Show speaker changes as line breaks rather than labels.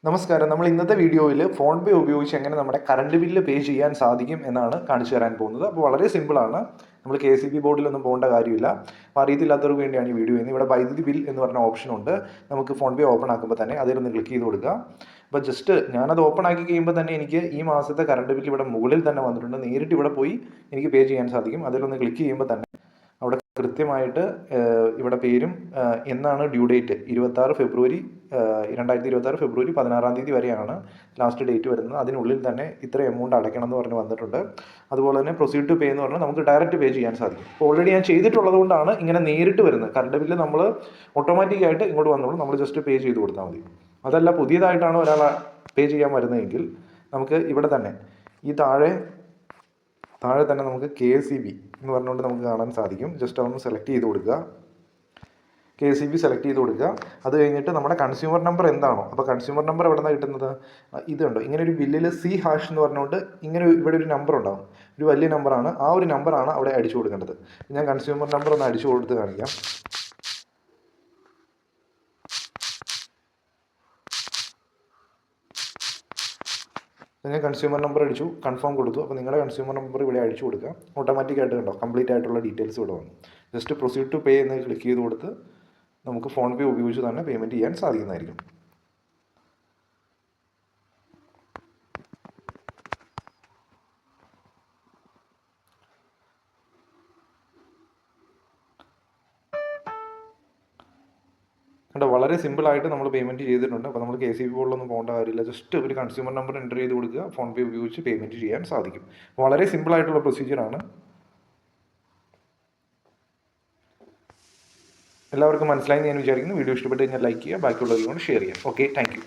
നമസ്കാരം. നമ്മൾ ഇന്നത്തെ വീഡിയോയിൽ ഫോൺ പേ ഉപയോഗിച്ച് എങ്ങനെ നമ്മുടെ കറണ്ട് ബില്ല് പേ ചെയ്യാൻ സാധിക്കും എന്നാണ് കാണിച്ചു തരാൻ പോകുന്നത്. അപ്പോൾ വളരെ സിമ്പിളാണ്. നമ്മൾ KCB ബോർഡിലൊന്നും പോകേണ്ട കാര്യമില്ല. അപ്പോൾ അറിയത്തില്ലാത്തവർക്ക് വേണ്ടിയാണ് ഈ വീഡിയോ. ഇവിടെ വൈദ്യുതി ബിൽ എന്ന് പറഞ്ഞ ഓപ്ഷൻ ഉണ്ട്. നമുക്ക് ഫോൺ പേ ഓപ്പൺ ആക്കുമ്പോൾ തന്നെ അതിലൊന്ന് ക്ലിക്ക് ചെയ്ത് കൊടുക്കുക. അപ്പോൾ ജസ്റ്റ് ഞാനത് ഓപ്പൺ ആക്കി കഴിയുമ്പോൾ തന്നെ എനിക്ക് ഈ മാസത്തെ കറണ്ട് ബില്ല് ഇവിടെ മുകളിൽ തന്നെ വന്നിട്ടുണ്ട്. നേരിട്ട് ഇവിടെ പോയി എനിക്ക് പേ ചെയ്യാൻ സാധിക്കും. അതിലൊന്ന് ക്ലിക്ക് ചെയ്യുമ്പോൾ തന്നെ അവിടെ കൃത്യമായിട്ട് ഇവിടെ പേരും എന്നാണ് ഡ്യൂ ഡേറ്റ് 26 ഫെബ്രുവരി 2026 ഫെബ്രുവരി 16 വരെയാണ് ലാസ്റ്റ് ഡേറ്റ് വരുന്നത്. അതിനുള്ളിൽ തന്നെ ഇത്ര എമൗണ്ട് അടയ്ക്കണം എന്ന് പറഞ്ഞ് വന്നിട്ടുണ്ട്. അതുപോലെ തന്നെ പ്രൊസീഡ് ടു പേ എന്ന് പറഞ്ഞാൽ നമുക്ക് ഡയറക്റ്റ് പേ ചെയ്യാൻ സാധിക്കും. അപ്പോൾ ഓൾറെഡി ഞാൻ ചെയ്തിട്ടുള്ളത് കൊണ്ടാണ് ഇങ്ങനെ നേരിട്ട് വരുന്നത്. കറണ്ട് ബില്ല് നമ്മൾ ഓട്ടോമാറ്റിക്കായിട്ട് ഇങ്ങോട്ട് വന്നോളൂ, നമ്മൾ ജസ്റ്റ് പേ ചെയ്ത് കൊടുത്താൽ മതി. അതല്ല പുതിയതായിട്ടാണ് ഒരാൾ പേ ചെയ്യാൻ വരുന്നതെങ്കിൽ നമുക്ക് ഇവിടെ തന്നെ ഈ താഴെ തന്നെ നമുക്ക് KCB എന്ന് പറഞ്ഞുകൊണ്ട് നമുക്ക് കാണാൻ സാധിക്കും. ജസ്റ്റ് അതൊന്ന് സെലക്ട് ചെയ്ത് കൊടുക്കുക. KCB സെലക്ട് ചെയ്ത് കൊടുക്കുക. അത് കഴിഞ്ഞിട്ട് നമ്മുടെ കൺസ്യൂമർ നമ്പർ എന്താണോ, അപ്പോൾ കൺസ്യൂമർ നമ്പർ എവിടെ നിന്നാണ് കിട്ടുന്നത്? ഇതുണ്ടോ, ഇങ്ങനെ ഒരു ബില്ലിൽ C# എന്ന് പറഞ്ഞുകൊണ്ട് ഇങ്ങനെ ഇവിടെ ഒരു നമ്പർ ഉണ്ടാകും. ഒരു വലിയ നമ്പറാണ്. ആ ഒരു നമ്പറാണ് അവിടെ അടിച്ചു കൊടുക്കേണ്ടത്. ഞാൻ കൺസ്യൂമർ നമ്പർ ഒന്ന് അടിച്ചു കൊടുത്ത് കാണിക്കാം. ഞാൻ കൺസ്യൂമർ നമ്പർ അടിച്ചു, കൺഫേം കൊടുത്തു. അപ്പോൾ നിങ്ങളുടെ കൺസ്യൂമർ നമ്പർ ഇവിടെ അടിച്ചു കൊടുക്കുക. ഓട്ടോമാറ്റിക്കായിട്ട് കണ്ടോ കംപ്ലീറ്റ് ആയിട്ടുള്ള ഡീറ്റെയിൽസ് ഇവിടെ വന്നു. ജസ്റ്റ് പ്രൊസീഡ് ടു പേ എന്ന് ക്ലിക്ക് ചെയ്ത് കൊടുത്ത് നമുക്ക് ഫോൺ പേ ഉപയോഗിച്ച് തന്നെ പേയ്മെൻറ്റ് ചെയ്യാൻ സാധിക്കുന്നതായിരിക്കും. കണ്ടോ, വളരെ സിമ്പിളായിട്ട് നമ്മൾ പേയ്മെൻറ്റ് ചെയ്തിട്ടുണ്ട്. അപ്പോൾ നമ്മൾ KCB ബോർഡിലൊന്നും പോകേണ്ട കാര്യമില്ല. ജസ്റ്റ് ഒരു കൺസ്യൂമർ നമ്പർ എൻ്റർ ചെയ്ത് കൊടുക്കുക, ഫോൺ പേ ഉപയോഗിച്ച് പേയ്മെൻറ്റ് ചെയ്യാൻ സാധിക്കും. വളരെ സിമ്പിളായിട്ടുള്ള പ്രൊസീജിയറാണ്. എല്ലാവർക്കും മനസ്സിലായി ഞാൻ വിചാരിക്കുന്നു. വീഡിയോ ഇഷ്ടപ്പെട്ട് കഴിഞ്ഞാൽ ലൈക്ക് ചെയ്യുക, ബാക്കിയുള്ളവരോട് ഷെയർ ചെയ്യുക. Okay, thank you.